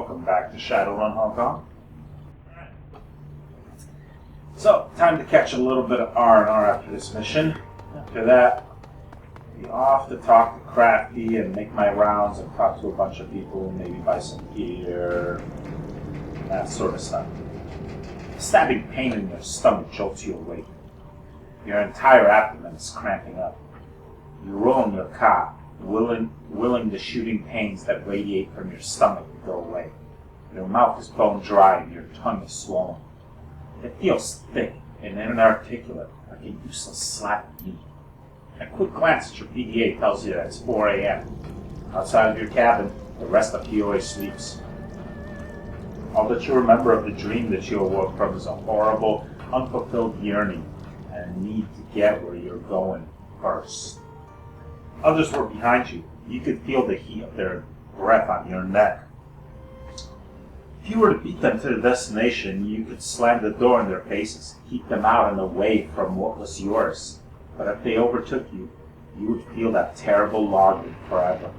Welcome back to Shadowrun Hong Kong. Alright. So, time to catch a little bit of R&R after this mission. After that, be off to talk to Crafty and make my rounds and talk to a bunch of people, maybe buy some gear, that sort of stuff. A stabbing pain in your stomach jolts you awake. Your entire abdomen is cramping up. You roll in your cot, willing the shooting pains that radiate from your stomach to go away. Your mouth is bone dry and your tongue is swollen. It feels thick and inarticulate, like a useless slap of meat. A quick glance at your PDA tells you that it's 4 a.m. Outside of your cabin, the rest of POA sleeps. All that you remember of the dream that you awoke from is a horrible, unfulfilled yearning and a need to get where you're going first. Others were behind you. You could feel the heat of their breath on your neck. If you were to beat them to the destination, you could slam the door in their faces, keep them out and away from what was yours. But if they overtook you, you would feel that terrible longing forever.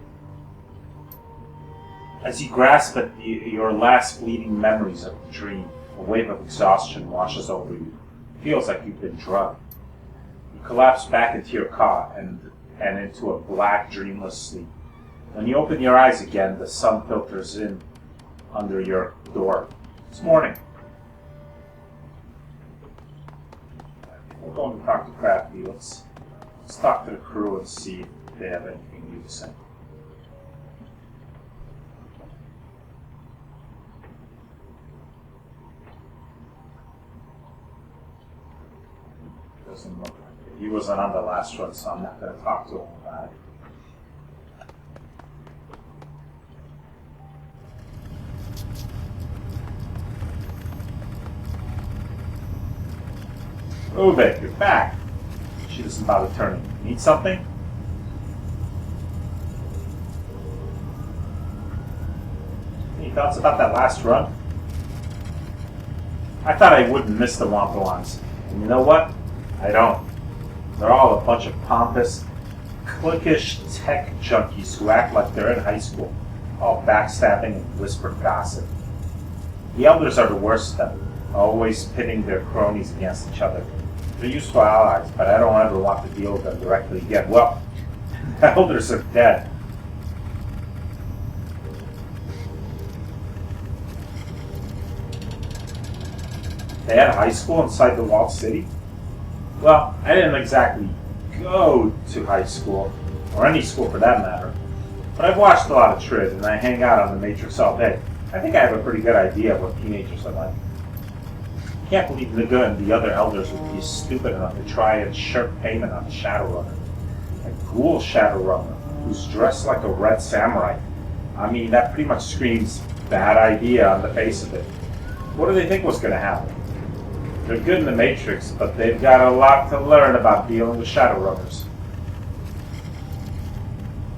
As you grasp at your last fleeting memories of the dream, a wave of exhaustion washes over you. It feels like you've been drugged. You collapse back into your cot and into a black, dreamless sleep. When you open your eyes again, the sun filters in under your door. It's morning. We're going to talk to Crafty. Let's talk to the crew and see if they have anything new to say. Doesn't look like it. He wasn't on the last run, so I'm not going to talk to him about it. Oh, babe, you're back. She doesn't bother turning. Need something? Any thoughts about that last run? I thought I wouldn't miss the Wampalons. And you know what? I don't. They're all a bunch of pompous, cliquish tech junkies who act like they're in high school, all backstabbing and whispered gossip. The elders are the worst of them, always pitting their cronies against each other. They're useful allies, but I don't ever want to deal with them directly again. Well, the elders are dead. They had a high school inside the walled city? Well, I didn't exactly go to high school, or any school for that matter, but I've watched a lot of Trid and I hang out on the Matrix all day. I think I have a pretty good idea of what teenagers are like. I can't believe Nigga and the other elders would be stupid enough to try and shirk payment on a Shadowrunner. A ghoul Shadowrunner who's dressed like a red samurai. I mean, that pretty much screams bad idea on the face of it. What do they think was going to happen? They're good in the Matrix, but they've got a lot to learn about dealing with Shadowrunners.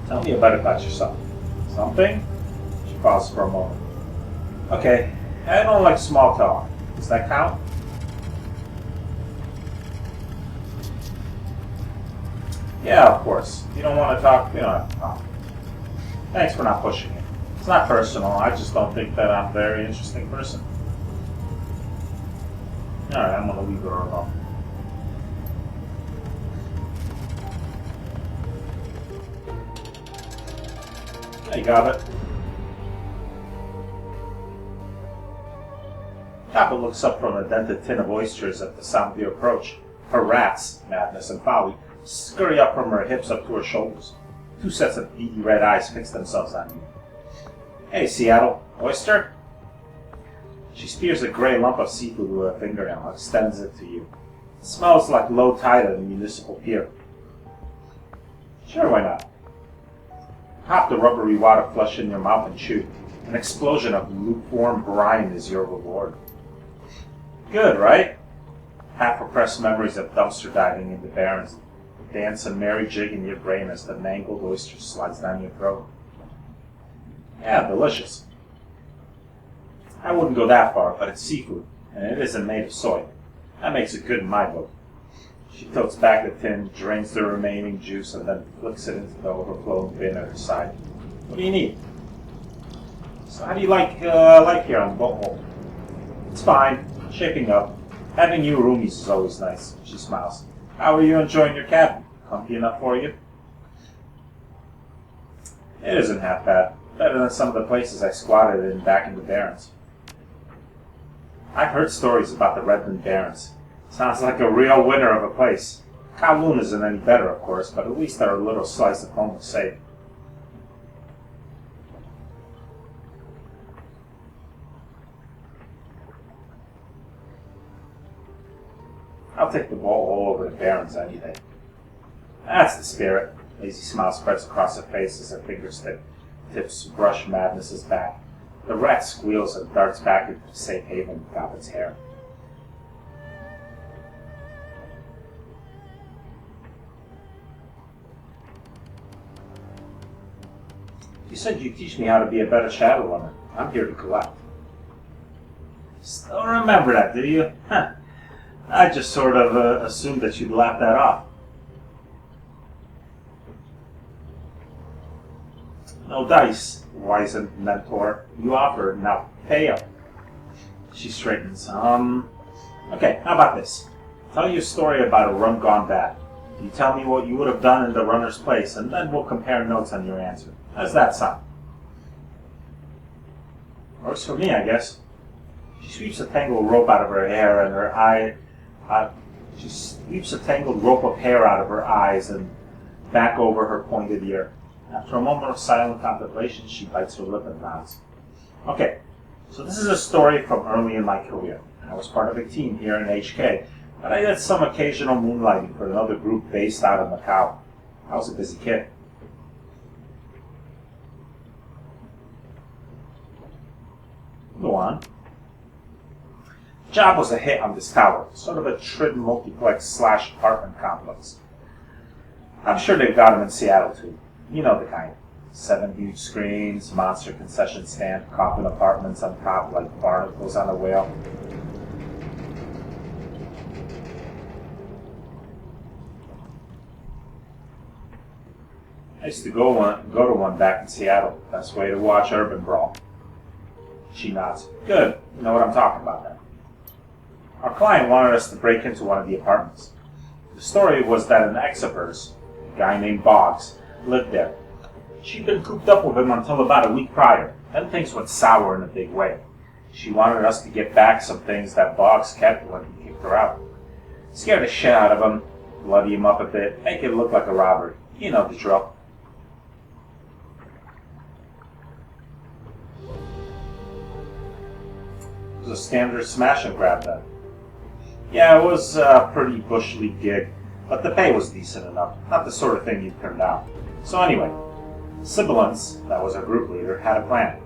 Tell me about yourself. Something? She paused for a moment. Okay, I don't like small talk. Does that count? Yeah, of course. You don't want to talk, you don't have to talk. Thanks for not pushing it. It's not personal, I just don't think that I'm a very interesting person. Alright, I'm gonna leave her alone. You got it. Kappa looks up from a dented tin of oysters at the sound of your approach. Her rats, madness and folly, scurry up from her hips up to her shoulders. Two sets of beady red eyes fix themselves on you. Hey, Seattle, oyster? She spears a gray lump of seafood with a fingernail and extends it to you. It smells like low tide at a municipal pier. Sure, why not? Pop the rubbery wad of flesh in your mouth and chew. An explosion of lukewarm brine is your reward. Good, right? Half-repressed memories of dumpster diving in the Barrens dance a merry jig in your brain as the mangled oyster slides down your throat. Yeah, delicious. I wouldn't go that far, but it's seafood, and it isn't made of soy. That makes it good in my book. She tilts back the tin, drains the remaining juice, and then flicks it into the overflowing bin at her side. What do you need? So how do you like here on the boat? It's fine. Shaping up. Having new roomies is always nice. She smiles. How are you enjoying your cabin? Comfy enough for you? It isn't half bad. Better than some of the places I squatted in back in the Barrens. I've heard stories about the Redmond Barrens. Sounds like a real winner of a place. Kowloon isn't any better, of course, but at least they're a little slice of home was safe. I'll take the ball all over the Barrens any day. That's the spirit. Lazy smile spreads across her face as her fingertips brush Madness's back. The rat squeals and darts back into the safe haven with Goblin's hair. You said you'd teach me how to be a better Shadowrunner. I'm here to collect. Still remember that, do you? Huh. I just sort of assumed that you'd laugh that off. No dice, wizened mentor. You offer, now pay up. She straightens. Okay, how about this? Tell you a story about a run gone bad. You tell me what you would have done in the runner's place, and then we'll compare notes on your answer. How's that sound? Works for me, I guess. She sweeps a tangled rope out of her hair, and her eye. She sweeps a tangled rope of hair out of her eyes and back over her pointed ear. After a moment of silent contemplation, she bites her lip and nods. Okay, so this is a story from early in my career. I was part of a team here in HK, but I did some occasional moonlighting for another group based out of Macau. I was a busy kid. Go on. The job was a hit on this tower, sort of a trid multiplex / apartment complex. I'm sure they've got them in Seattle too. You know the kind. 7 huge screens, monster concession stand, coffin apartments on top like barnacles on a whale. I used to go to one back in Seattle. Best way to watch urban brawl. She nods. Good. You know what I'm talking about then. Our client wanted us to break into one of the apartments. The story was that an ex of hers, a guy named Boggs, lived there. She'd been cooped up with him until about a week prior. Then things went sour in a big way. She wanted us to get back some things that Boggs kept when he kicked her out. Scare the shit out of him, bloody him up a bit, make it look like a robbery. You know the drill. It was a standard smash and grab then. Yeah, it was a pretty bush league gig, but the pay was decent enough, not the sort of thing you'd turn down. So anyway, Sibilance, that was our group leader, had a plan.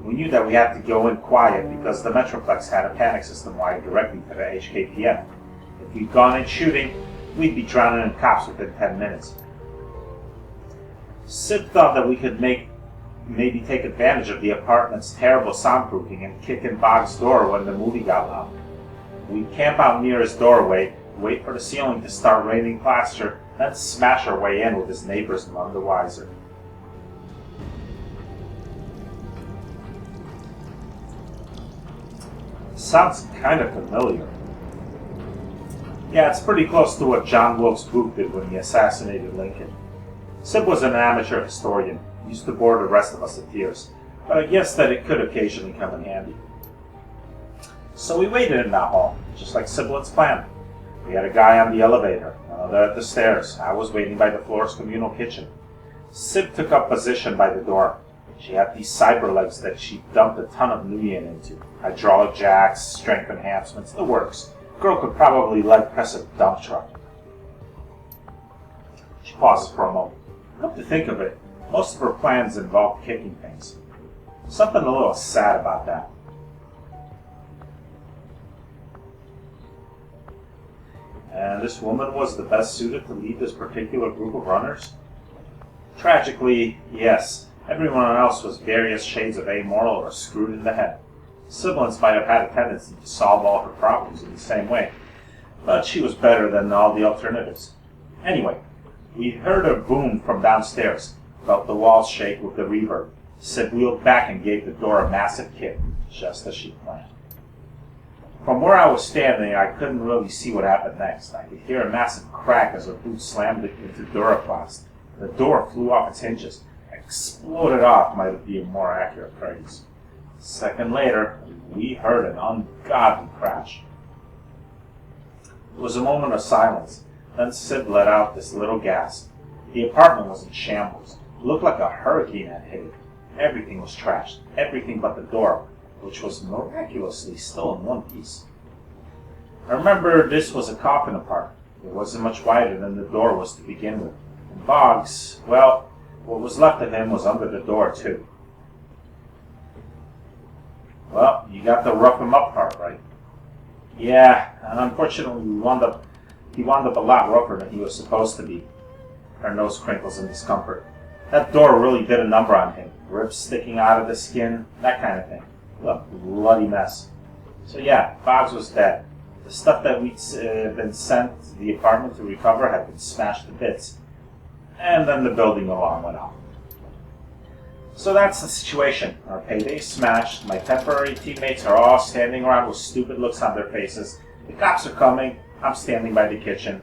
We knew that we had to go in quiet because the Metroplex had a panic system wired directly to the HKPN. If we'd gone in shooting, we'd be drowning in cops within 10 minutes. Sib thought that we could maybe take advantage of the apartment's terrible soundproofing and kick in Boggs' door when the movie got loud. We'd camp out near his doorway, wait for the ceiling to start raining plaster, then smash our way in with his neighbors none the wiser. Sounds kind of familiar. Yeah, it's pretty close to what John Wilkes Booth did when he assassinated Lincoln. Sib was an amateur historian, used to bore the rest of us to tears, but I guess that it could occasionally come in handy. So we waited in that hall, just like Siblin's planned. We had a guy on the elevator, another at the stairs. I was waiting by the floor's communal kitchen. Sib took up position by the door. She had these cyber legs that she dumped a ton of Nuyen into. Hydraulic jacks, strength enhancements, the works. Girl could probably leg press a dump truck. She pauses for a moment. Come to think of it, most of her plans involved kicking things. Something a little sad about that. And this woman was the best suited to lead this particular group of runners? Tragically, yes. Everyone else was various shades of amoral or screwed in the head. Sibilance might have had a tendency to solve all her problems in the same way, but she was better than all the alternatives. Anyway, we heard a boom from downstairs, felt the walls shake with the reverb. Sid wheeled back and gave the door a massive kick, just as she planned. From where I was standing, I couldn't really see what happened next. I could hear a massive crack as her boot slammed into Duraplast. The door flew off its hinges. Exploded off might be a more accurate phrase. A second later, we heard an ungodly crash. It was a moment of silence. Then Sid let out this little gasp. The apartment was in shambles. It looked like a hurricane had hit it. Everything was trashed. Everything but the door, which was miraculously still in one piece. I remember this was a coffin apartment. It wasn't much wider than the door was to begin with. And Boggs, well, what was left of him was under the door, too. Well, you got the rough him up part, right? Yeah, and unfortunately he wound up a lot rougher than he was supposed to be. Her nose crinkles in discomfort. That door really did a number on him. Ribs sticking out of the skin, that kind of thing. A bloody mess. So yeah, Boggs was dead. The stuff that we'd been sent to the apartment to recover had been smashed to bits. And then the building alarm went off. So that's the situation. Our payday's smashed. My temporary teammates are all standing around with stupid looks on their faces. The cops are coming. I'm standing by the kitchen.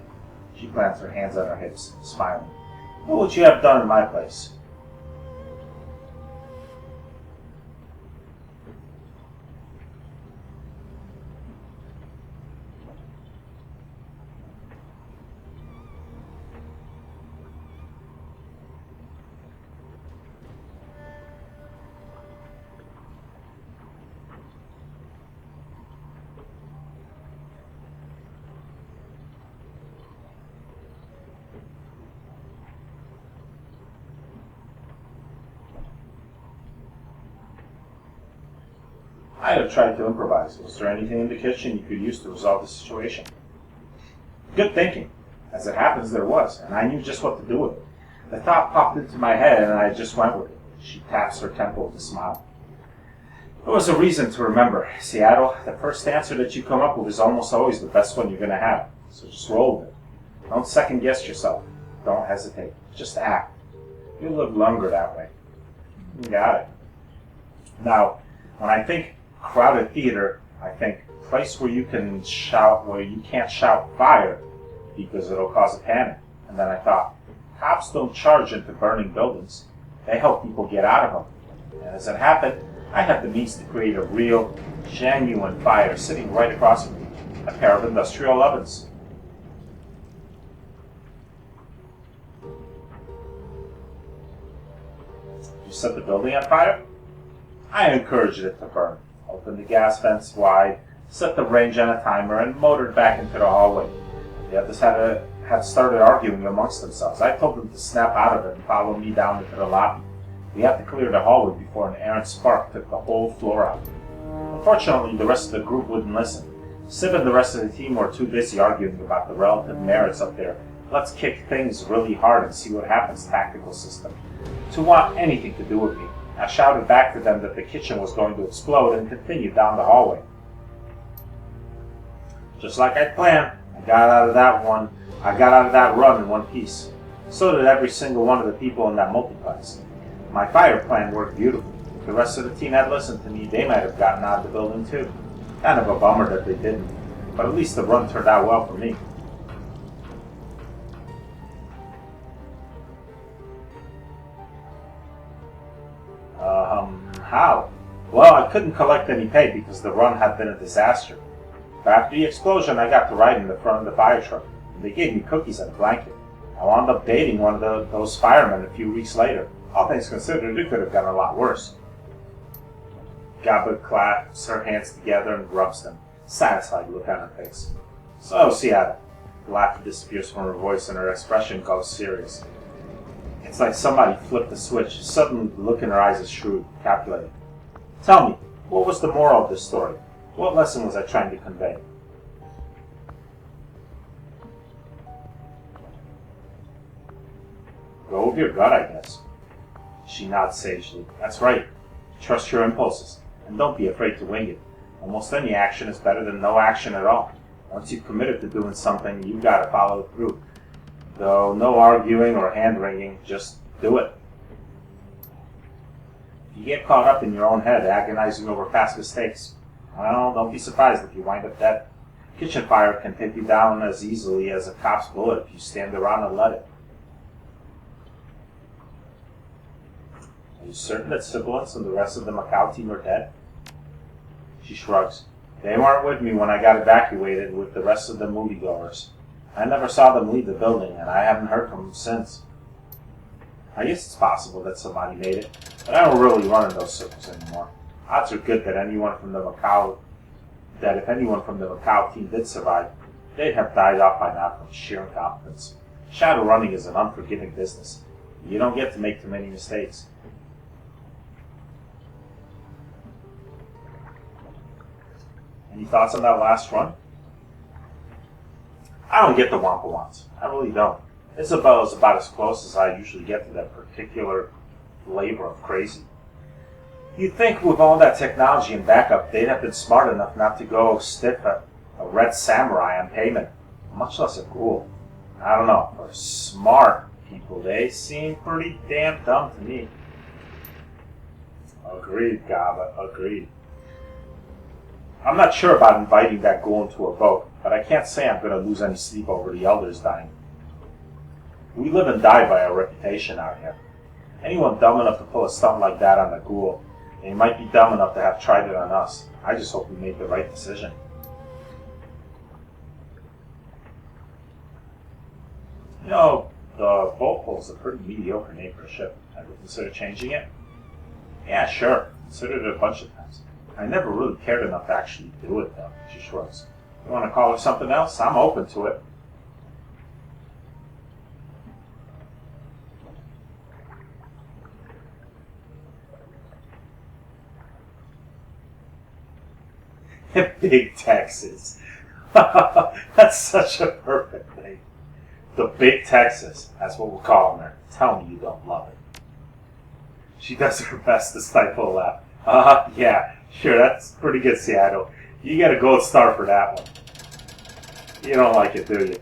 She plants her hands on her hips, smiling. What would you have done in my place? I'd have tried to improvise. Was there anything in the kitchen you could use to resolve the situation? Good thinking. As it happens, there was, and I knew just what to do with it. The thought popped into my head, and I just went with it. She taps her temple with a smile. There was a reason to remember. Seattle, the first answer that you come up with is almost always the best one you're going to have. So just roll with it. Don't second-guess yourself. Don't hesitate. Just act. You'll live longer that way. You got it. Now, when I think crowded theater, I think place where you can't shout fire because it'll cause a panic. And then I thought, cops don't charge into burning buildings. They help people get out of them. And as it happened, I had the means to create a real, genuine fire sitting right across from me. A pair of industrial ovens. You set the building on fire? I encouraged it to burn. Opened the gas vents wide, set the range on a timer, and motored back into the hallway. The others had started arguing amongst themselves. I told them to snap out of it and follow me down into the lobby. We had to clear the hallway before an errant spark took the whole floor out. Unfortunately, the rest of the group wouldn't listen. Sib and the rest of the team were too busy arguing about the relative merits of their let's kick things really hard and see what happens tactical system to want anything to do with me. I shouted back to them that the kitchen was going to explode and continued down the hallway. Just like I planned, I got out of that run in one piece. So did every single one of the people in that multiplex. My fire plan worked beautifully. If the rest of the team had listened to me, they might have gotten out of the building too. Kind of a bummer that they didn't, but at least the run turned out well for me. How? Well, I couldn't collect any pay because the run had been a disaster. But after the explosion, I got to ride in the front of the fire truck. And they gave me cookies and a blanket. I wound up dating one of those firemen a few weeks later. All things considered, it could have gone a lot worse. Gaba claps her hands together and rubs them. Satisfied look on her face. So, Seattle. The laughter disappears from her voice and her expression goes serious. It's like somebody flipped a switch. Suddenly, the look in her eyes is shrewd, calculated. Tell me, what was the moral of this story? What lesson was I trying to convey? Go with your gut, I guess. She nods sagely. That's right. Trust your impulses, and don't be afraid to wing it. Almost any action is better than no action at all. Once you've committed to doing something, you've got to follow it through. Though no arguing or hand-wringing, just do it. You get caught up in your own head, agonizing over past mistakes. Well, don't be surprised if you wind up dead. Kitchen fire can take you down as easily as a cop's bullet if you stand around and let it. Are you certain that sibilance and the rest of the Macau team are dead? She shrugs. They weren't with me when I got evacuated with the rest of the moviegoers. I never saw them leave the building, and I haven't heard from them since. I guess it's possible that somebody made it, but I don't really run in those circles anymore. Odds are good that if anyone from the Macau team did survive, they'd have died off by now from sheer incompetence. Shadowrunning is an unforgiving business. You don't get to make too many mistakes. Any thoughts on that last run? I don't get the Wampa ones. I really don't. It's about as close as I usually get to that particular flavor of crazy. You'd think with all that technology and backup, they'd have been smart enough not to go stiff a red samurai on payment, much less a ghoul. I don't know. For smart people, they seem pretty damn dumb to me. Agreed, Gaba. Agreed. I'm not sure about inviting that ghoul into a vote, but I can't say I'm going to lose any sleep over the elders dying. We live and die by our reputation out here. Anyone dumb enough to pull a stunt like that on the ghoul, they might be dumb enough to have tried it on us. I just hope we made the right decision. You know, the Volpol's a pretty mediocre name for a ship. Ever consider changing it? Yeah, sure. Considered it a bunch of times. I never really cared enough to actually do it, though. She shrugs. You want to call her something else? I'm open to it. Big Texas. That's such a perfect name. The Big Texas. That's what we're calling her. Tell me you don't love it. She does her best to stifle a laugh. Yeah, sure, that's pretty good, Seattle. You get a gold star for that one. You don't like it, do you?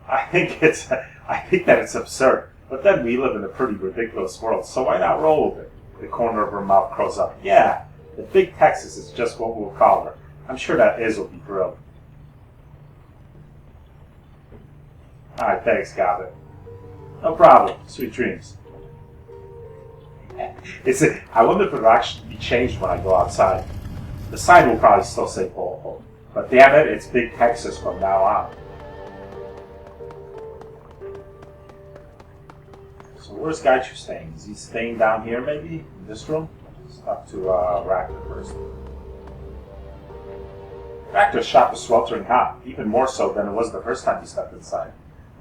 I think that it's absurd. But then we live in a pretty ridiculous world, so why not roll with it? The corner of her mouth curls up. Yeah, the Big Texas is just what we'll call her. I'm sure that Iz will be thrilled. Alright, thanks, Gabby. No problem. Sweet dreams. I wonder if it'll actually be changed when I go outside. The sign will probably still say Volpo, but damn it, it's Big Texas from now on. So where's Gaichu staying? Is he staying down here maybe? In this room? Let's talk to Ractor first. Ractor's shop is sweltering hot, even more so than it was the first time he stepped inside.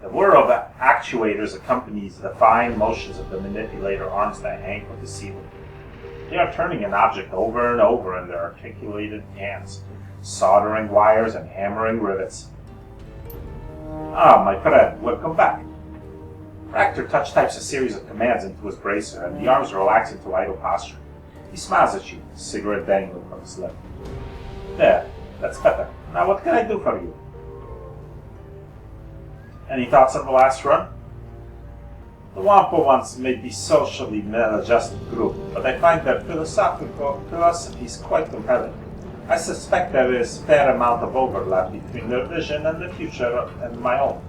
The whir of actuators accompanies the fine motions of the manipulator arms that hang from the ceiling. They are turning an object over and over in their articulated hands, soldering wires and hammering rivets. Ah, my friend, welcome back. Ractor touch types a series of commands into his bracer, and the arms relax into idle posture. He smiles at you, cigarette dangling from his lip. There, that's better. Now what can I do for you? Any thoughts on the last run? The Wampa ones may be socially maladjusted group, but I find their philosophy is quite compelling. I suspect there is a fair amount of overlap between their vision and the future and my own.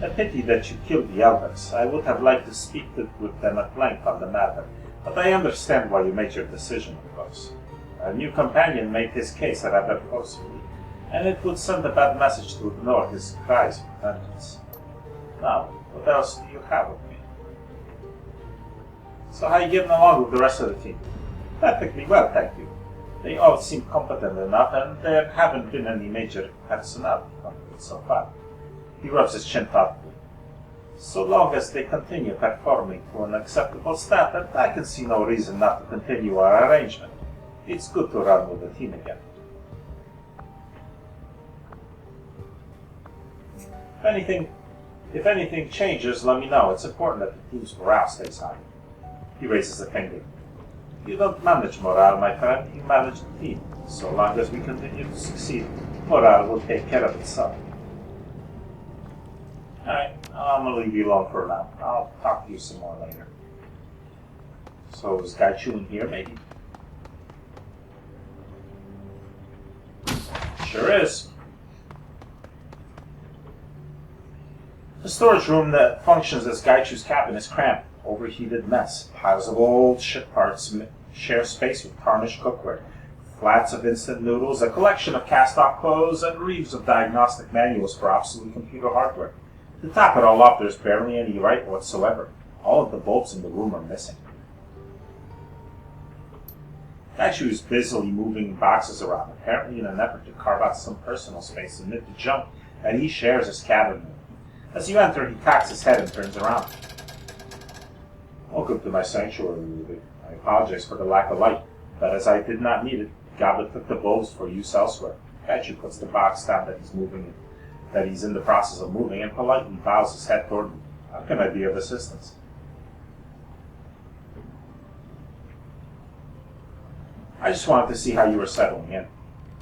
A pity that you killed the elders. I would have liked to speak with them at length on the matter, but I understand why you made your decision, of course. A new companion made his case rather forcefully, and it would send a bad message to ignore his cries for vengeance. Now, what else do you have of me? So how are you getting along with the rest of the team? Perfectly well, thank you. They all seem competent enough, and there haven't been any major personality conflicts so far. He rubs his chin thoughtfully. So long as they continue performing to an acceptable standard, I can see no reason not to continue our arrangement. It's good to run with the team again. If anything changes, let me know. It's important that the team's morale stays high. He raises a finger. You don't manage morale, my friend. You manage the team. So long as we continue to succeed, morale will take care of itself. Alright, I'm gonna leave you alone for now. I'll talk to you some more later. So is Gaichu in here, maybe? Sure is. The storage room that functions as Gaichu's cabin is cramped, overheated mess. Piles of old ship parts share space with tarnished cookware. Flats of instant noodles, a collection of cast-off clothes, and reams of diagnostic manuals for obsolete computer hardware. To top it all off, there's barely any light whatsoever. All of the bulbs in the room are missing. Gaichu is busily moving boxes around, apparently in an effort to carve out some personal space amid the junk that he shares his cabin with. As you enter, he cocks his head and turns around. Welcome to my sanctuary, Ruby. I apologize for the lack of light, but as I did not need it, Goblet took the bulbs for use elsewhere. Gaichu puts the box down that he's in the process of moving, and politely bows his head toward me. How can I be of assistance? I just wanted to see how you were settling in.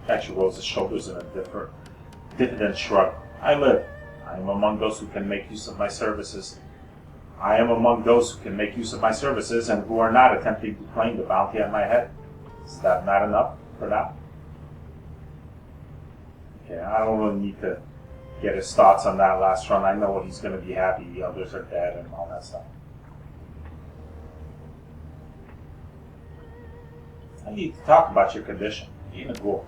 Gaichu rolls his shoulders in a diffident shrug. I live. I am among those who can make use of my services. And who are not attempting to claim the bounty on my head. Is that not enough for now? Okay, I don't really need to get his thoughts on that last run. I know he's going to be happy the others are dead and all that stuff. I need to talk about your condition. Being a ghoul.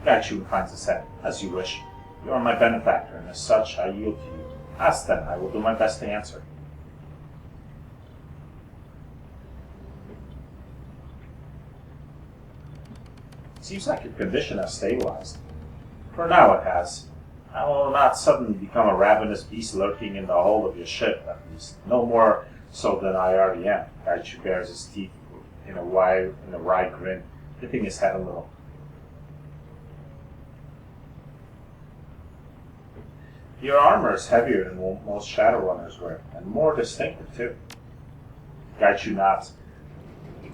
Gaichu inclines his head. As you wish. You are my benefactor, and as such, I yield to you. Ask then, I will do my best to answer. Seems like your condition has stabilized. For now it has. I will not suddenly become a ravenous beast lurking in the hold of your ship, at least. No more so than I already am. Gaichu bares his teeth in a wry grin, dipping his head a little. Your armor is heavier than most Shadowrunners wear, and more distinctive too. Gaichu nods,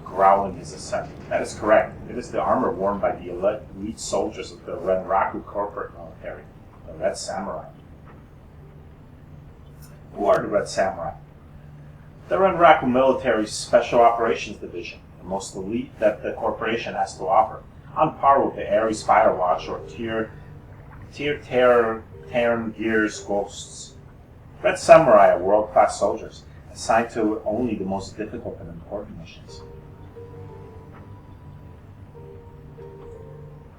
growling his assent. That is correct. It is the armor worn by the elite soldiers of the Renraku corporate military, the Red Samurai. Who are the Red Samurai? The Renraku military's Special Operations Division, the most elite that the corporation has to offer, on par with the Ares Firewatch or Tier Terran Gear's Ghosts. Red Samurai are world-class soldiers, assigned to only the most difficult and important missions.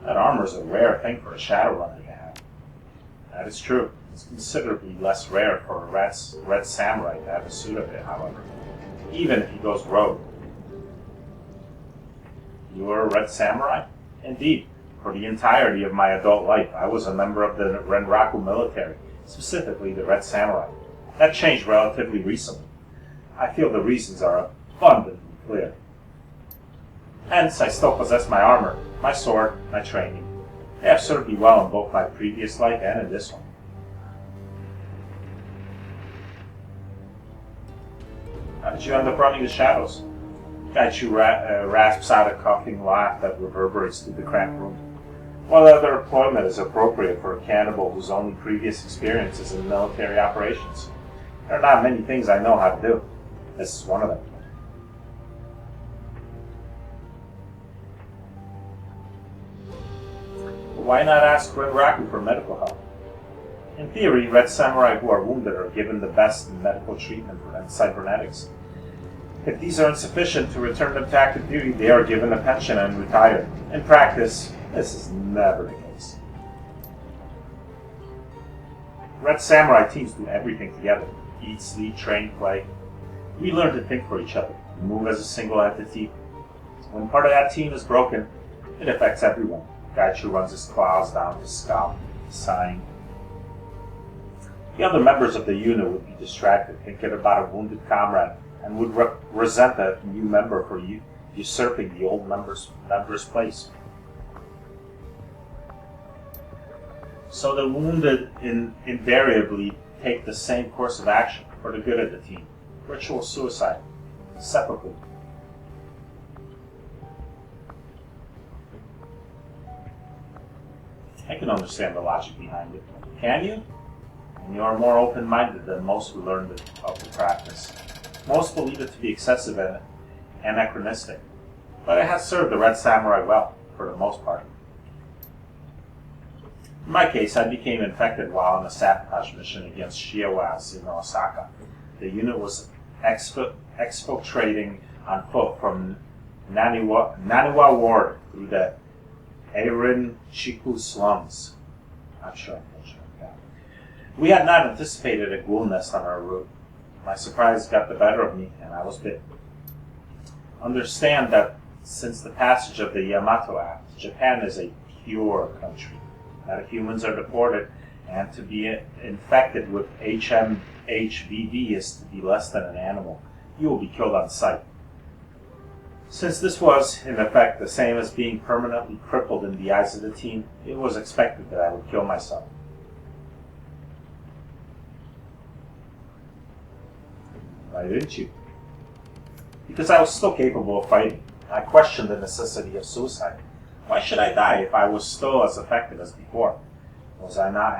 That armor is a rare thing for a Shadowrunner to have. That is true. It's considerably less rare for a Red Samurai to have a suit of it, however, even if he goes rogue. You are a Red Samurai? Indeed. For the entirety of my adult life, I was a member of the Renraku military, specifically the Red Samurai. That changed relatively recently. I feel the reasons are abundantly clear. Hence, I still possess my armor, my sword, my training. They have served me well in both my previous life and in this one. How did you end up running the Shadows? Gaichu rasps out a coughing laugh that reverberates through the cramped room. What other employment is appropriate for a cannibal whose only previous experience is in military operations? There are not many things I know how to do. This is one of them. Why not ask Renraku for medical help? In theory, Red Samurai who are wounded are given the best in medical treatment and cybernetics. If these are insufficient to return them to active duty, they are given a pension and retire. In practice, this is never the case. Red Samurai teams do everything together. Eat, sleep, train, play. We learn to think for each other. We move as a single entity. When part of that team is broken, it affects everyone. Gaichu runs his claws down his scalp, sighing. The other members of the unit would be distracted, thinking about a wounded comrade, and would resent that new member for usurping the old member's place. So the wounded invariably take the same course of action for the good of the team. Ritual suicide. Seppuku. I can understand the logic behind it. Can you? And you are more open-minded than most who learn of the practice. Most believe it to be excessive, and anachronistic, but it has served the Red Samurai well, for the most part. In my case, I became infected while on a sabotage mission against Shiawaz in Osaka. The unit was exfiltrating on foot from Naniwa Ward through the Eirin Chiku slums. Not sure. Yeah. We had not anticipated a ghoul nest on our route. My surprise got the better of me, and I was bit. Understand that since the passage of the Yamato Act, Japan is a pure country. That humans are deported, and to be infected with HMHVD is to be less than an animal. You will be killed on sight. Since this was, in effect, the same as being permanently crippled in the eyes of the team, it was expected that I would kill myself. Why didn't you? Because I was still capable of fighting. I questioned the necessity of suicide. Why should I die if I was still as effective as before? Was I not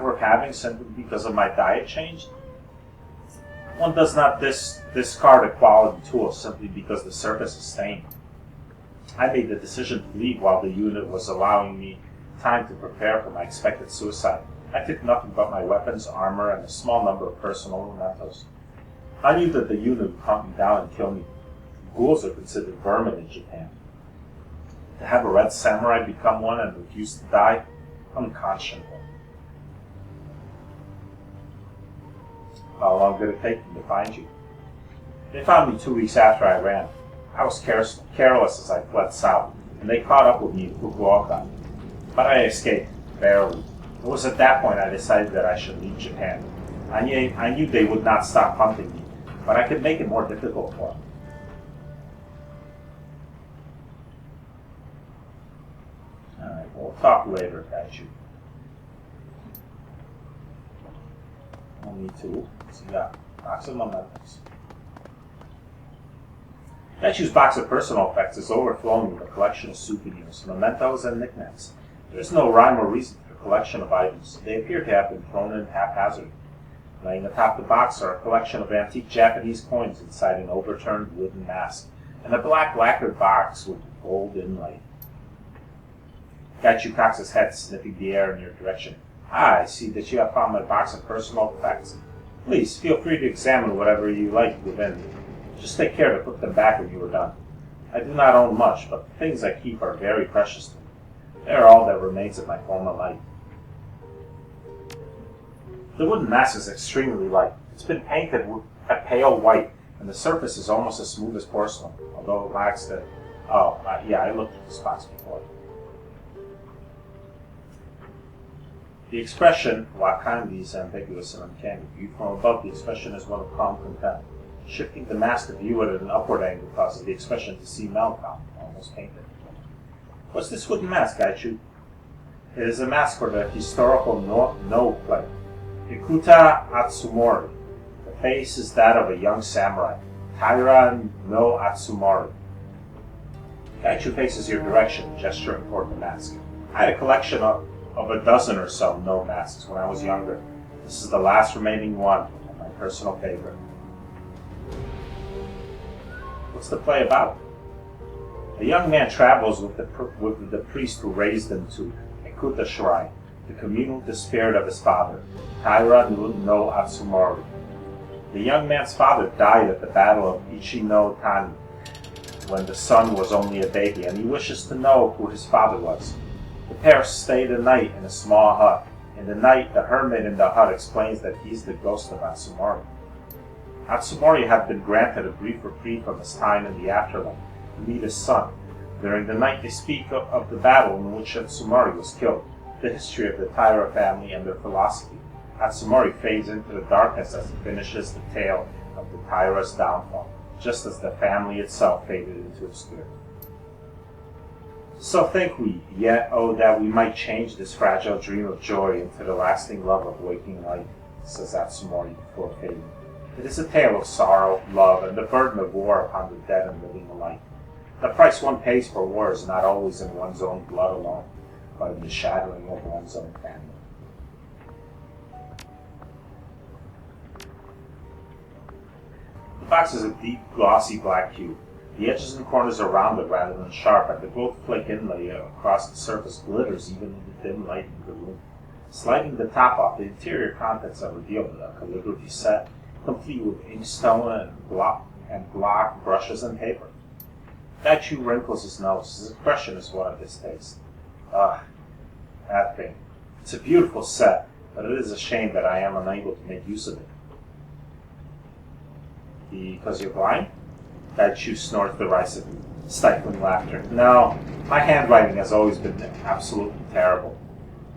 worth having simply because of my diet change? One does not discard a quality tool simply because the surface is stained. I made the decision to leave while the unit was allowing me time to prepare for my expected suicide. I took nothing but my weapons, armor, and a small number of personal mementos. I knew that the unit would hunt me down and kill me. Ghouls are considered vermin in Japan. To have a red samurai become one and refuse to die? Unconscionable. How long did it take them to find you? They found me 2 weeks after I ran. I was careless as I fled south, and they caught up with me in Fukuoka. But I escaped, barely. It was at that point I decided that I should leave Japan. I knew they would not stop hunting me, but I could make it more difficult for them. Alright, we'll talk later, Kaiju. Me too. So yeah, box of mementos. Kaichu's box of personal effects is overflowing with a collection of souvenirs, mementos, and knickknacks. There is no rhyme or reason for the collection of items. They appear to have been thrown in haphazard. Laying atop the box are a collection of antique Japanese coins inside an overturned wooden mask, and a black lacquered box with gold inlay. Kaichu cocks his head, sniffing the air in your direction. I see that you have found my box of personal effects. Please, feel free to examine whatever you like within. Just take care to put them back when you are done. I do not own much, but the things I keep are very precious to me. They are all that remains of my former life. The wooden mask is extremely light. It's been painted with a pale white, and the surface is almost as smooth as porcelain, although it lacks the... I looked at this box before. The expression, while kindly, is ambiguous and uncanny. Viewed from above, the expression is one of calm contempt. Shifting the mask to view it at an upward angle causes the expression to seem melancholy, almost painted. What's this wooden mask, Kaichu? It is a mask for the historical no play. Ikuta Atsumori. The face is that of a young samurai. Taira no Atsumori. Kaichu faces your direction, gesturing toward the mask. I had a collection of a dozen or so no masks when I was younger. This is the last remaining one, and my personal favorite. What's the play about? A young man travels with the priest who raised him to Ikuta Shrine to commune with the spirit of his father, Taira no Atsumori. The young man's father died at the Battle of Ichi no Tani when the son was only a baby, and he wishes to know who his father was. The pair stay the night in a small hut. In the night, the hermit in the hut explains that he's the ghost of Atsumori. Atsumori had been granted a brief reprieve from his time in the afterlife to meet his son. During the night, they speak of the battle in which Atsumori was killed, the history of the Taira family and their philosophy. Atsumori fades into the darkness as he finishes the tale of the Taira's downfall, just as the family itself faded into obscurity. So think we, yet, that we might change this fragile dream of joy into the lasting love of waking life, says Atsumori before fading. It is a tale of sorrow, love, and the burden of war upon the dead and living alike. The price one pays for war is not always in one's own blood alone, but in the shattering of one's own family. The box is a deep, glossy black cube. The edges and corners are rounded rather than sharp, and the gold flake inlay across the surface glitters even in the dim light in the room. Sliding the top off, the interior contents are revealed: a calligraphy set, complete with inkstone and block, brushes, and paper. Daichu wrinkles his nose. His expression is one of distaste. Ugh, that thing. It's a beautiful set, but it is a shame that I am unable to make use of it. Because you're blind? Daichu snorts derisively, stifling laughter. No, my handwriting has always been absolutely terrible.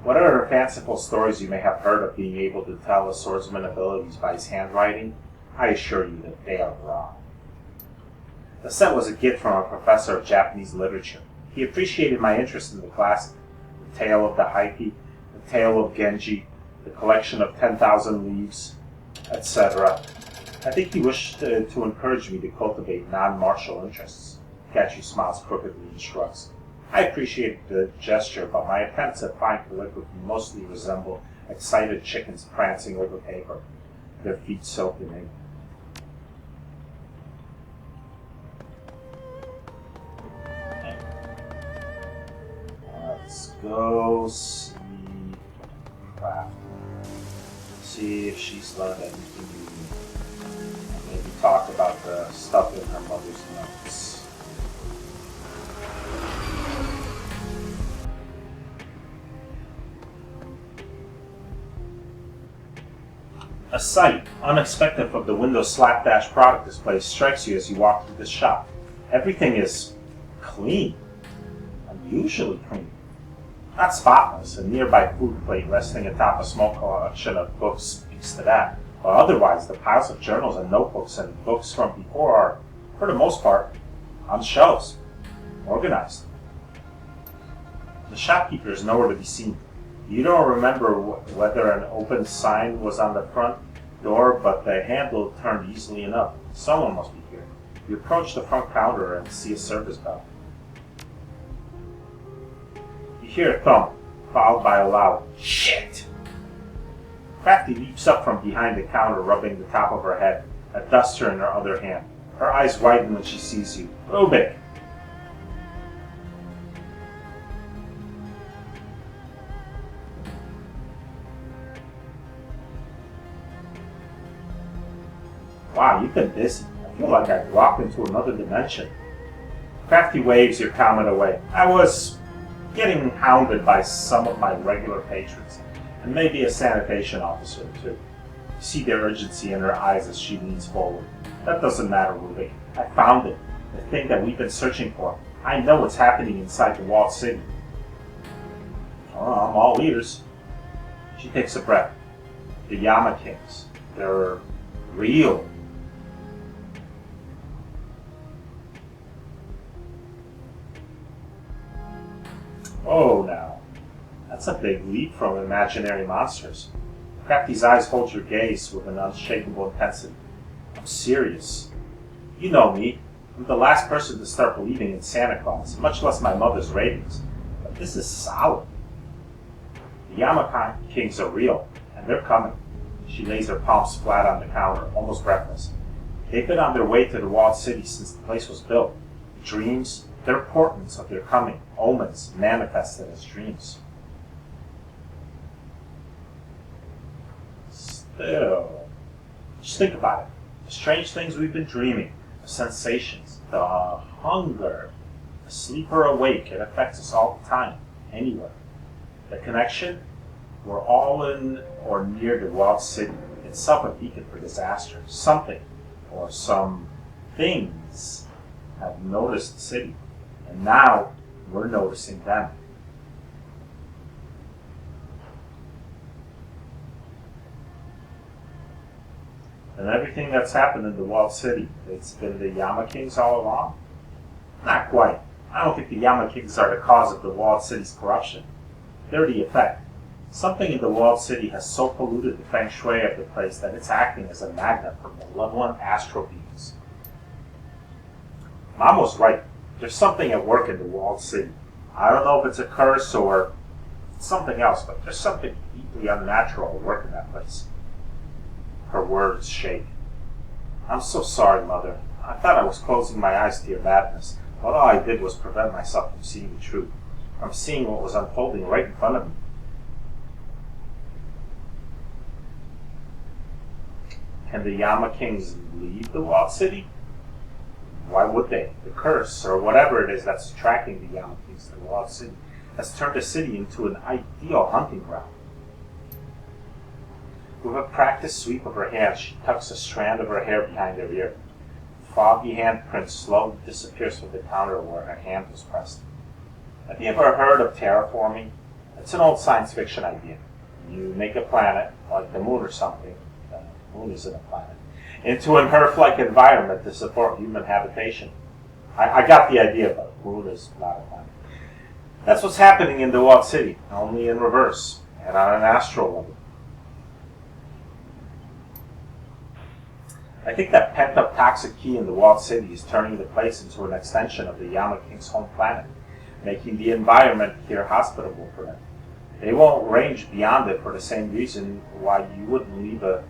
Whatever fanciful stories you may have heard of being able to tell a swordsman's abilities by his handwriting, I assure you that they are wrong. The set was a gift from a professor of Japanese literature. He appreciated my interest in the classic, the tale of the Heike, the tale of Genji, the collection of 10,000 Leaves, etc. I think he wished to encourage me to cultivate non-martial interests. Daichu smiles crookedly and shrugs. I appreciate the gesture, but my attempts at fine calligraphy mostly resemble excited chickens prancing over paper, their feet soaked in ink. Let's go see Craft. See if she's learned anything new. And maybe talk about the stuff in her mother's notes. A sight, unexpected from the Windows slapdash product display, strikes you as you walk through the shop. Everything is clean. Unusually clean. Not spotless. A nearby food plate resting atop a small collection of books speaks to that. But otherwise, the piles of journals and notebooks and books from before are, for the most part, on shelves, organized. The shopkeeper is nowhere to be seen. You don't remember whether an open sign was on the front door, but the handle turned easily enough. Someone must be here. You approach the front counter and see a service bell. You hear a thump, followed by a loud "Shit!" Crafty leaps up from behind the counter, rubbing the top of her head, a duster in her other hand. Her eyes widen when she sees you. Rubik! Wow, you've been busy. I feel like I've walked into another dimension. Crafty waves your comment away. I was getting hounded by some of my regular patrons, and maybe a sanitation officer or two. You see the urgency in her eyes as she leans forward. That doesn't matter, Rubik. I found it. The thing that we've been searching for. I know what's happening inside the walled city. Oh, I'm all ears. She takes a breath. The Yama Kings. They're real. Oh, now. That's a big leap from imaginary monsters. Crafty's eyes hold your gaze with an unshakable intensity. I'm serious. You know me. I'm the last person to start believing in Santa Claus, much less my mother's ravings. But this is solid. The Yama Kings are real, and they're coming. She lays her palms flat on the counter, almost breathless. They've been on their way to the walled city since the place was built. Dreams, they're portents of their coming, omens manifested as dreams. Still, just think about it. The strange things we've been dreaming, the sensations, the hunger, asleep or awake, it affects us all the time, anywhere. The connection, we're all in or near the walled city, itself a beacon for disaster. Something or some things have noticed the city, and now we're noticing them. And everything that's happened in the walled city, it's been the Yama Kings all along? Not quite. I don't think the Yama Kings are the cause of the walled city's corruption. They're the effect. Something in the walled city has so polluted the feng shui of the place that it's acting as a magnet for malevolent astral beings. Mom was right. There's something at work in the walled city. I don't know if it's a curse or something else, but there's something deeply unnatural at work in that place. Her words shake. I'm so sorry, Mother. I thought I was closing my eyes to your madness, but all I did was prevent myself from seeing the truth, from seeing what was unfolding right in front of me. Can the Yama Kings leave the walled city? Why would they? The curse, or whatever it is that's attracting the Yama Kings to the walled city, has turned the city into an ideal hunting ground. With a practiced sweep of her hand, she tucks a strand of her hair behind her ear. Foggy handprint slowly disappears from the counter where her hand was pressed. Have you ever heard of terraforming? It's an old science fiction idea. You make a planet, like the moon or something, the moon isn't a planet, into an Earth-like environment to support human habitation. I got the idea, but the moon is not a planet. That's what's happening in the walled city, only in reverse, and on an astral level. I think that pent-up toxic key in the walled city is turning the place into an extension of the Yama King's home planet, making the environment here hospitable for them. They won't range beyond it for the same reason why you wouldn't leave a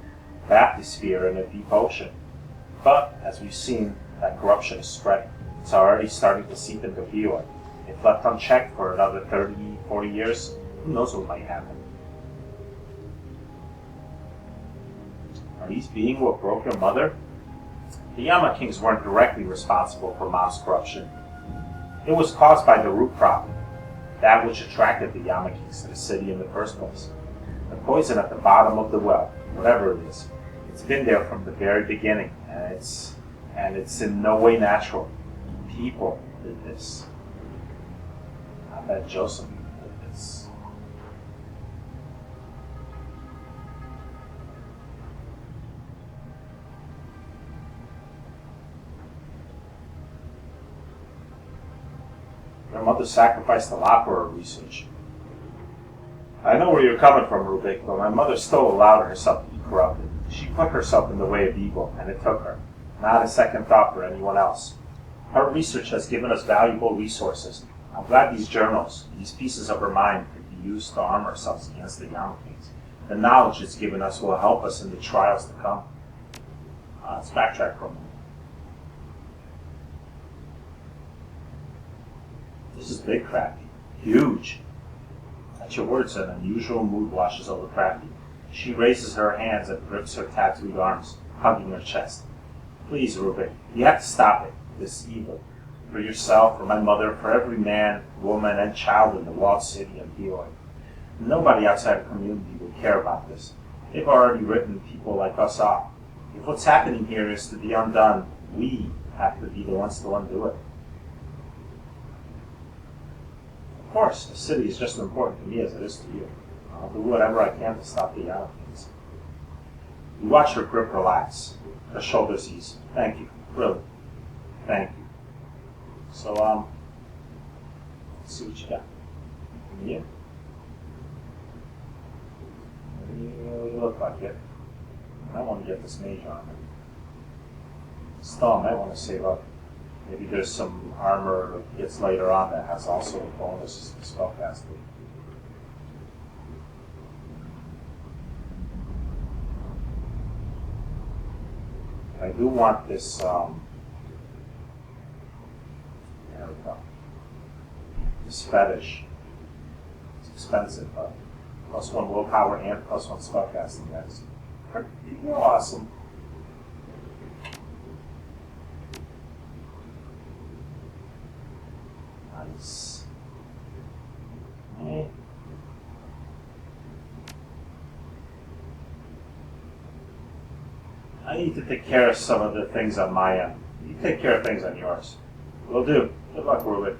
bathysphere in a deep ocean. But, as we've seen, that corruption is spreading. It's already starting to seep into Vioi. If left unchecked for another 30, 40 years, who knows what might happen. Are these beings what broke your mother? The Yama Kings weren't directly responsible for Mom's corruption. It was caused by the root problem, that which attracted the Yama Kings to the city in the first place. The poison at the bottom of the well, whatever it is, it's been there from the very beginning, and it's in no way natural. People did this. I bet Joseph did this. Your mother sacrificed a lot for her research. I know where you're coming from, Rubik, but my mother still allowed herself to be corrupted. She put herself in the way of evil, and it took her. Not a second thought for anyone else. Her research has given us valuable resources. I'm glad these journals, these pieces of her mind, could be used to arm ourselves against the Yama Kings. The knowledge it's given us will help us in the trials to come. Let's backtrack for a moment. This is big, Crafty. Huge. At your words, an unusual mood washes over Crafty. She raises her hands and grips her tattooed arms, hugging her chest. Please, Rubik, you have to stop it, this evil. For yourself, for my mother, for every man, woman, and child in the walled city and Vioi. Nobody outside the community will care about this. They've already written people like us off. If what's happening here is to be undone, we have to be the ones to undo it. Of course, the city is just as important to me as it is to you. I'll do whatever I can to stop the Yama Kings. You watch her grip relax, her shoulders ease. Thank you, really. Thank you. So, let's see what you got. Yeah. You look like it. I want to get this mage on. Still, I might want to save up. Maybe there's some armor that gets later on that has also a bonus to spellcasting. I do want this, there we go. This fetish. It's expensive, but +1 willpower and +1 spellcasting. That's pretty awesome. Nice. I need to take care of some of the things on my end. You take care of things on yours. Will do. Good luck, Rubik.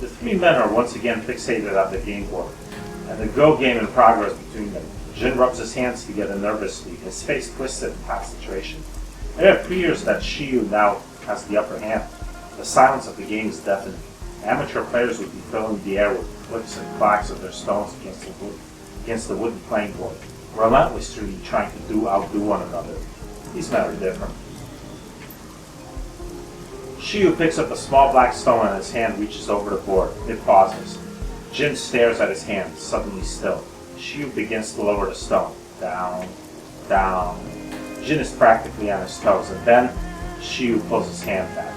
The three men are once again fixated on the game board, and the Go game in progress between them. Jin rubs his hands together nervously, his face twisted in concentration. It appears that Shiyu now has the upper hand. The silence of the game is deafening. Amateur players would be filling the air with clicks and clacks of their stones against the wood. against the wooden playing board, relentlessly trying to outdo one another. These men are different. Shiu picks up a small black stone and his hand reaches over the board. It pauses. Jin stares at his hand, suddenly still. Shiu begins to lower the stone. Down, down. Jin is practically on his toes, and then Shiu pulls his hand back.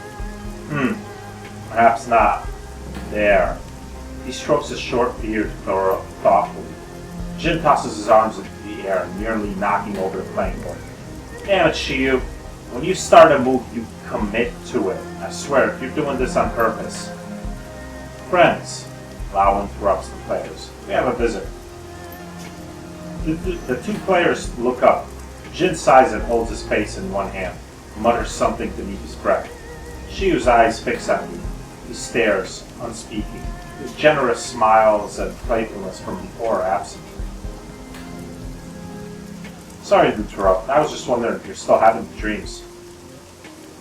Perhaps not. There. He strokes his short beard thoughtfully. Jin tosses his arms into the air, nearly knocking over the playing board. Damn it, Shiu. When you start a move, you commit to it. I swear, if you're doing this on purpose. Friends, Lao interrupts the players. We have a visitor. The two players look up. Jin sighs and holds his face in one hand, mutters something beneath his breath. Shiu's eyes fix on me. He stares, unspeaking. His generous smiles and playfulness from before are absent. Sorry to interrupt. I was just wondering if you're still having dreams.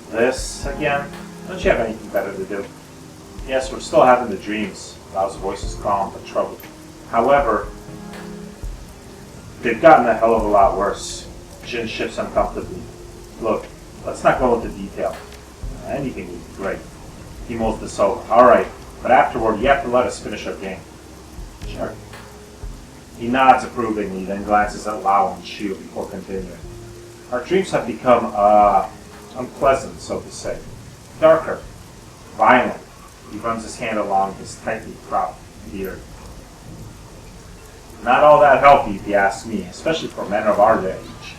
This again? Don't you have anything better to do? Yes, we're still having the dreams. Lao's voice is calm but troubled. However, they've gotten a hell of a lot worse. Jin shifts uncomfortably. Look, let's not go into detail. Anything would be great. He mulls this over. Alright, but afterward you have to let us finish our game. Sure. He nods approvingly, then glances at Lao and Shiu before continuing. Our dreams have become, unpleasant, so to say. Darker. Violent. He runs his hand along his tightly cropped beard. Not all that healthy, if you ask me, especially for men of our age.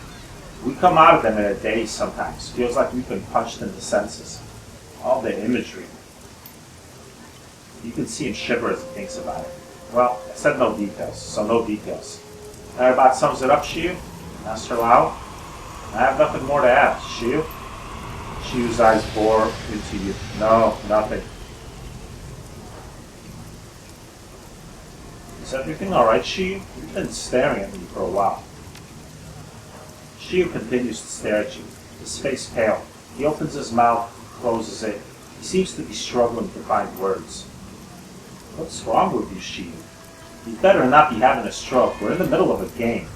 We come out of them in a daze sometimes. Feels like we've been punched in the senses. All the imagery. You can see him shiver as he thinks about it. Well, I said no details, so no details. That about sums it up, Shiu? Master Lao? I have nothing more to add. Shiu? Shiu's eyes bore into you. No, nothing. Is everything alright, Shiu? You've been staring at me for a while. Shiu continues to stare at you, his face pale. He opens his mouth, closes it. He seems to be struggling to find words. What's wrong with you, Shiu? You better not be having a stroke. We're in the middle of a game.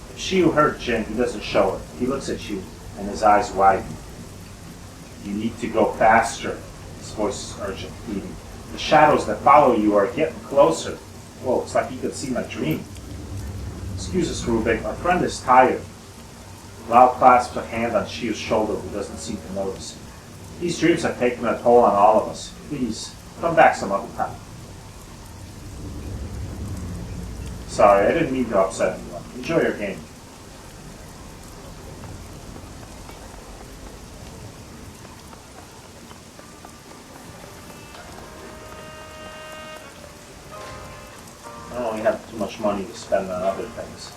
If Shiu hurt Jin, he doesn't show it. He looks at you, and his eyes widen. You need to go faster. His voice is urgent, pleading. The shadows that follow you are getting closer. Whoa, it's like he could see my dream. Excuse us, Rubik. Our friend is tired. Lao clasps a hand on Shiu's shoulder, who doesn't seem to notice. These dreams have taken a toll on all of us. Please, come back some other time. Sorry, I didn't mean to upset anyone. Enjoy your game. I don't really have too much money to spend on other things.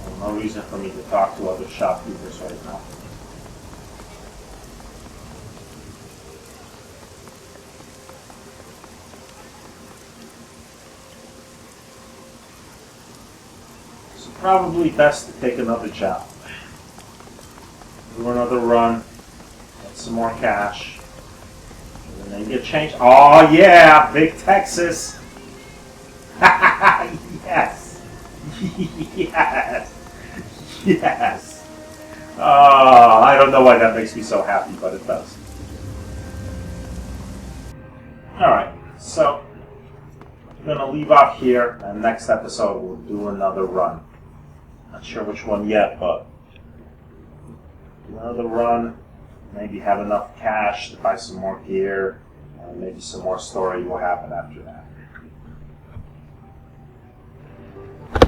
So no reason for me to talk to other shopkeepers right now. Probably best to take another job. Do another run, get some more cash, and then maybe a change. Oh yeah, Big Texas! Yes! Yes! Yes! Oh, I don't know why that makes me so happy, but it does. Alright, so we're going to leave off here, and next episode we'll do another run. Not sure which one yet, but another run, maybe have enough cash to buy some more gear, and maybe some more story will happen after that.